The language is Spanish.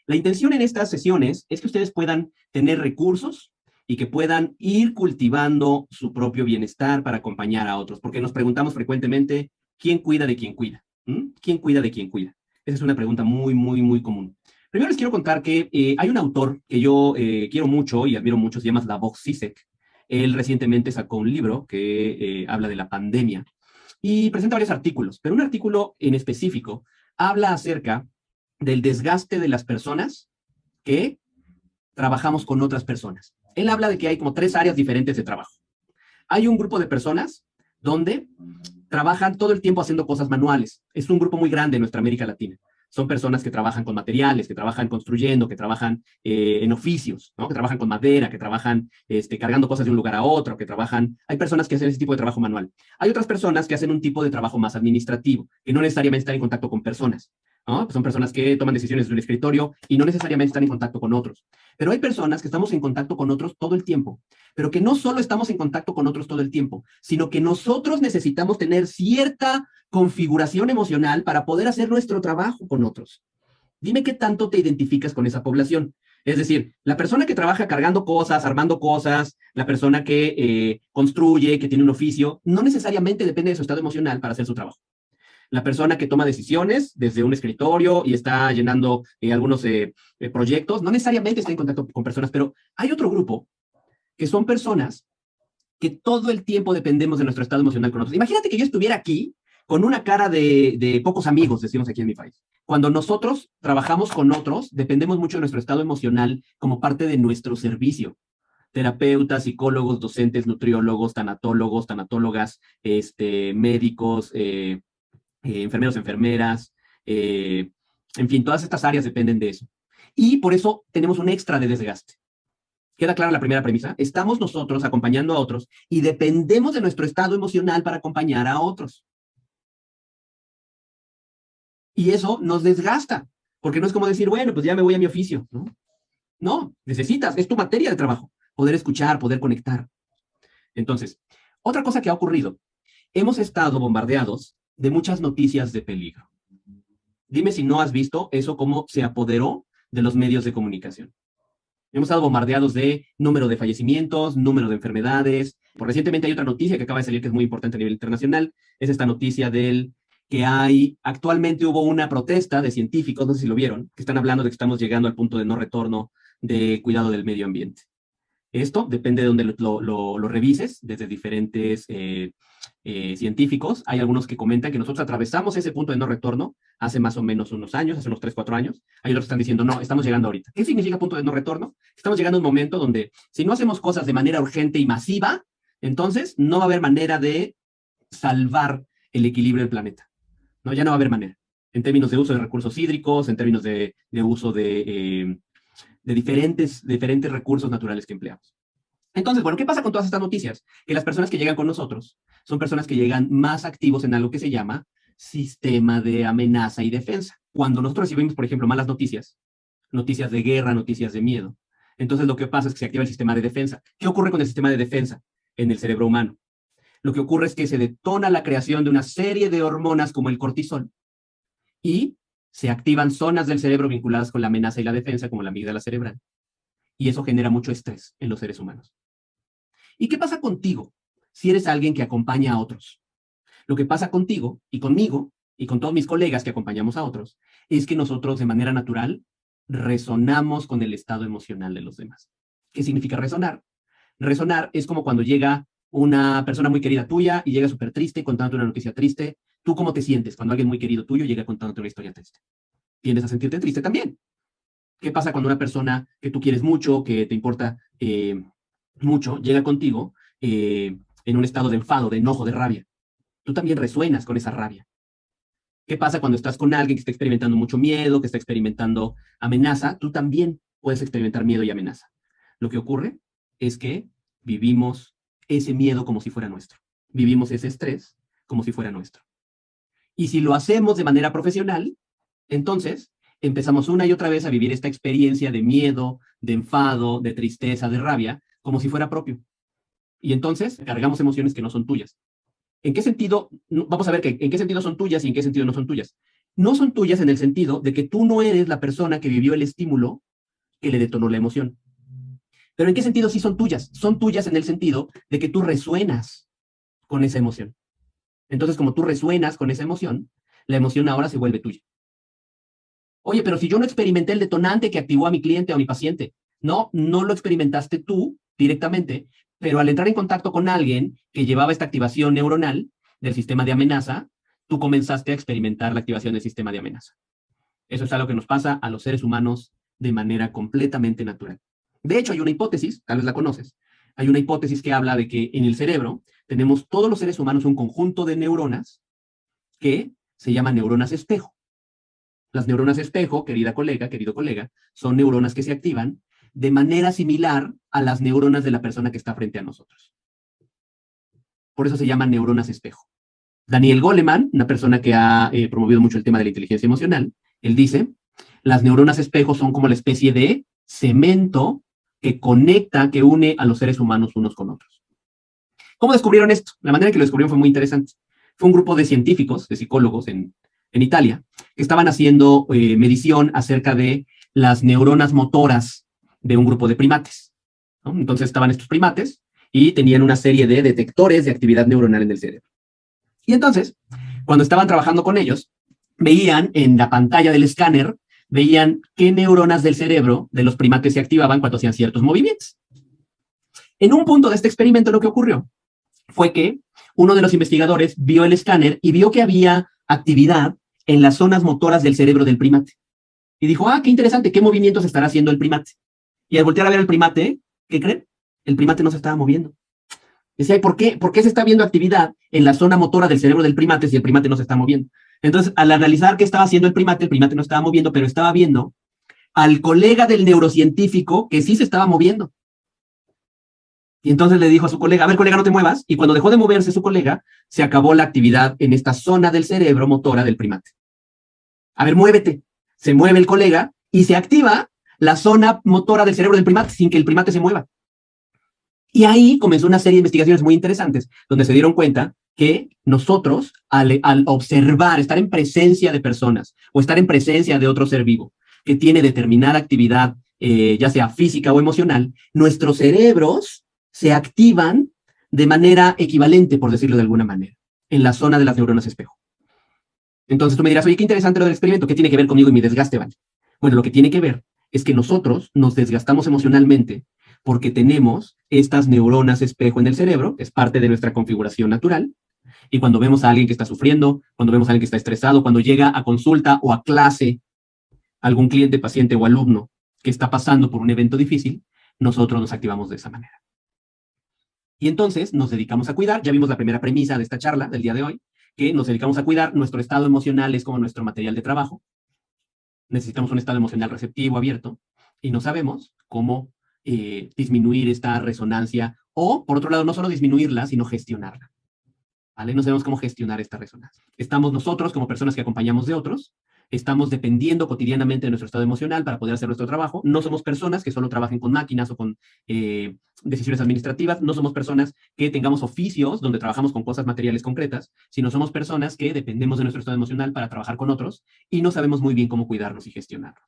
La intención en estas sesiones es que ustedes puedan tener recursos y que puedan ir cultivando su propio bienestar para acompañar a otros, porque nos preguntamos frecuentemente, ¿quién cuida de quién cuida? ¿Quién cuida de quién cuida? Esa es una pregunta muy, muy, muy común. Primero les quiero contar que hay un autor que yo quiero mucho y admiro mucho, se llama Slavoj Zizek. Él recientemente sacó un libro que habla de la pandemia y presenta varios artículos, pero un artículo en específico habla acerca del desgaste de las personas que trabajamos con otras personas. Él habla de que hay como tres áreas diferentes de trabajo. Hay un grupo de personas donde trabajan todo el tiempo haciendo cosas manuales. Es un grupo muy grande en nuestra América Latina. Son personas que trabajan con materiales, que trabajan construyendo, que trabajan en oficios, ¿no? Que trabajan con madera, que trabajan cargando cosas de un lugar a otro, que trabajan... Hay personas que hacen ese tipo de trabajo manual. Hay otras personas que hacen un tipo de trabajo más administrativo, que no necesariamente están en contacto con personas, ¿no? Pues son personas que toman decisiones de un escritorio y no necesariamente están en contacto con otros. Pero hay personas que estamos en contacto con otros todo el tiempo, pero que no solo estamos en contacto con otros todo el tiempo, sino que nosotros necesitamos tener cierta configuración emocional para poder hacer nuestro trabajo con otros. Dime qué tanto te identificas con esa población. Es decir, la persona que trabaja cargando cosas, armando cosas, la persona que construye, que tiene un oficio, no necesariamente depende de su estado emocional para hacer su trabajo. La persona que toma decisiones desde un escritorio y está llenando algunos proyectos, no necesariamente está en contacto con personas, pero hay otro grupo que son personas que todo el tiempo dependemos de nuestro estado emocional con otros. Imagínate que yo estuviera aquí con una cara de pocos amigos, decimos aquí en mi país. Cuando nosotros trabajamos con otros, dependemos mucho de nuestro estado emocional como parte de nuestro servicio. Terapeutas, psicólogos, docentes, nutriólogos, tanatólogos, tanatólogas, médicos, enfermeros, enfermeras, en fin, todas estas áreas dependen de eso. Y por eso tenemos un extra de desgaste. ¿Queda clara la primera premisa? Estamos nosotros acompañando a otros y dependemos de nuestro estado emocional para acompañar a otros. Y eso nos desgasta, porque no es como decir, bueno, pues ya me voy a mi oficio, ¿no? No, necesitas, es tu materia de trabajo, poder escuchar, poder conectar. Entonces, otra cosa que ha ocurrido, hemos estado bombardeados de muchas noticias de peligro. Dime si no has visto eso cómo se apoderó de los medios de comunicación. Hemos estado bombardeados de número de fallecimientos, número de enfermedades. Recientemente hay otra noticia que acaba de salir que es muy importante a nivel internacional. Es esta noticia del que actualmente hubo una protesta de científicos, no sé si lo vieron, que están hablando de que estamos llegando al punto de no retorno de cuidado del medio ambiente. Esto depende de donde lo revises, desde diferentes científicos. Hay algunos que comentan que nosotros atravesamos ese punto de no retorno hace más o menos unos años, hace unos 3, 4 años. Hay otros que están diciendo, no, estamos llegando ahorita. ¿Qué significa punto de no retorno? Estamos llegando a un momento donde si no hacemos cosas de manera urgente y masiva, entonces no va a haber manera de salvar el equilibrio del planeta. ¿No? Ya no va a haber manera. En términos de uso de recursos hídricos, en términos de uso de diferentes recursos naturales que empleamos. Entonces, bueno, ¿qué pasa con todas estas noticias? Que las personas que llegan con nosotros son personas que llegan más activos en algo que se llama sistema de amenaza y defensa. Cuando nosotros recibimos, por ejemplo, malas noticias, noticias de guerra, noticias de miedo, entonces lo que pasa es que se activa el sistema de defensa. ¿Qué ocurre con el sistema de defensa en el cerebro humano? Lo que ocurre es que se detona la creación de una serie de hormonas como el cortisol y se activan zonas del cerebro vinculadas con la amenaza y la defensa, como la amígdala cerebral. Y eso genera mucho estrés en los seres humanos. ¿Y qué pasa contigo si eres alguien que acompaña a otros? Lo que pasa contigo y conmigo y con todos mis colegas que acompañamos a otros es que nosotros de manera natural resonamos con el estado emocional de los demás. ¿Qué significa resonar? Resonar es como cuando llega una persona muy querida tuya y llega súper triste contándote una noticia triste. ¿Tú cómo te sientes cuando alguien muy querido tuyo llega contándote una historia triste? Tiendes a sentirte triste también. ¿Qué pasa cuando una persona que tú quieres mucho, que te importa mucho, llega contigo en un estado de enfado, de enojo, de rabia? Tú también resuenas con esa rabia. ¿Qué pasa cuando estás con alguien que está experimentando mucho miedo, que está experimentando amenaza? Tú también puedes experimentar miedo y amenaza. Lo que ocurre es que vivimos ese miedo como si fuera nuestro. Vivimos ese estrés como si fuera nuestro. Y si lo hacemos de manera profesional, entonces empezamos una y otra vez a vivir esta experiencia de miedo, de enfado, de tristeza, de rabia, como si fuera propio. Y entonces cargamos emociones que no son tuyas. ¿En qué sentido? Vamos a ver en qué sentido son tuyas y en qué sentido no son tuyas. no son tuyas en el sentido de que tú no eres la persona que vivió el estímulo que le detonó la emoción. Pero ¿en qué sentido sí son tuyas? Son tuyas en el sentido de que tú resuenas con esa emoción. Entonces, como tú resuenas con esa emoción, la emoción ahora se vuelve tuya. Oye, pero si yo no experimenté el detonante que activó a mi cliente o a mi paciente, no lo experimentaste tú directamente, pero al entrar en contacto con alguien que llevaba esta activación neuronal del sistema de amenaza, tú comenzaste a experimentar la activación del sistema de amenaza. Eso es algo que nos pasa a los seres humanos de manera completamente natural. De hecho, hay una hipótesis, tal vez la conoces, hay una hipótesis que habla de que en el cerebro tenemos todos los seres humanos un conjunto de neuronas que se llaman neuronas espejo. Las neuronas espejo, querida colega, querido colega, son neuronas que se activan de manera similar a las neuronas de la persona que está frente a nosotros. Por eso se llaman neuronas espejo. Daniel Goleman, una persona que ha promovido mucho el tema de la inteligencia emocional, él dice, las neuronas espejo son como la especie de cemento que conecta, que une a los seres humanos unos con otros. ¿Cómo descubrieron esto? La manera en que lo descubrieron fue muy interesante. Fue un grupo de científicos, de psicólogos en Italia, que estaban haciendo medición acerca de las neuronas motoras de un grupo de primates, ¿no? Entonces estaban estos primates y tenían una serie de detectores de actividad neuronal en el cerebro. Y entonces, cuando estaban trabajando con ellos, veían en la pantalla del escáner, veían qué neuronas del cerebro de los primates se activaban cuando hacían ciertos movimientos. En un punto de este experimento lo que ocurrió fue que uno de los investigadores vio el escáner y vio que había actividad en las zonas motoras del cerebro del primate. Y dijo, qué interesante, ¿qué movimientos estará haciendo el primate? Y al voltear a ver al primate, ¿qué creen? El primate no se estaba moviendo. Decía, ¿por qué? ¿Por qué se está viendo actividad en la zona motora del cerebro del primate si el primate no se está moviendo? Entonces, al analizar qué estaba haciendo el primate no estaba moviendo, pero estaba viendo al colega del neurocientífico que sí se estaba moviendo. Y entonces le dijo a su colega, a ver, colega, no te muevas. Y cuando dejó de moverse su colega, se acabó la actividad en esta zona del cerebro motora del primate. A ver, muévete. Se mueve el colega y se activa la zona motora del cerebro del primate sin que el primate se mueva. Y ahí comenzó una serie de investigaciones muy interesantes, donde se dieron cuenta que nosotros, al observar, estar en presencia de personas o estar en presencia de otro ser vivo que tiene determinada actividad, ya sea física o emocional, nuestros cerebros se activan de manera equivalente, por decirlo de alguna manera, en la zona de las neuronas espejo. Entonces tú me dirás, oye, qué interesante lo del experimento, ¿qué tiene que ver conmigo y mi desgaste, Vale? Bueno, lo que tiene que ver es que nosotros nos desgastamos emocionalmente porque tenemos estas neuronas espejo en el cerebro, es parte de nuestra configuración natural, y cuando vemos a alguien que está sufriendo, cuando vemos a alguien que está estresado, cuando llega a consulta o a clase algún cliente, paciente o alumno que está pasando por un evento difícil, nosotros nos activamos de esa manera. Y entonces nos dedicamos a cuidar, ya vimos la primera premisa de esta charla del día de hoy, que nos dedicamos a cuidar, nuestro estado emocional es como nuestro material de trabajo, necesitamos un estado emocional receptivo, abierto, y no sabemos cómo disminuir esta resonancia o, por otro lado, no solo disminuirla, sino gestionarla. ¿Vale? No sabemos cómo gestionar esta resonancia. Estamos nosotros, como personas que acompañamos de otros, estamos dependiendo cotidianamente de nuestro estado emocional para poder hacer nuestro trabajo. No somos personas que solo trabajen con máquinas o con decisiones administrativas. No somos personas que tengamos oficios donde trabajamos con cosas materiales concretas, sino somos personas que dependemos de nuestro estado emocional para trabajar con otros y no sabemos muy bien cómo cuidarnos y gestionarnos.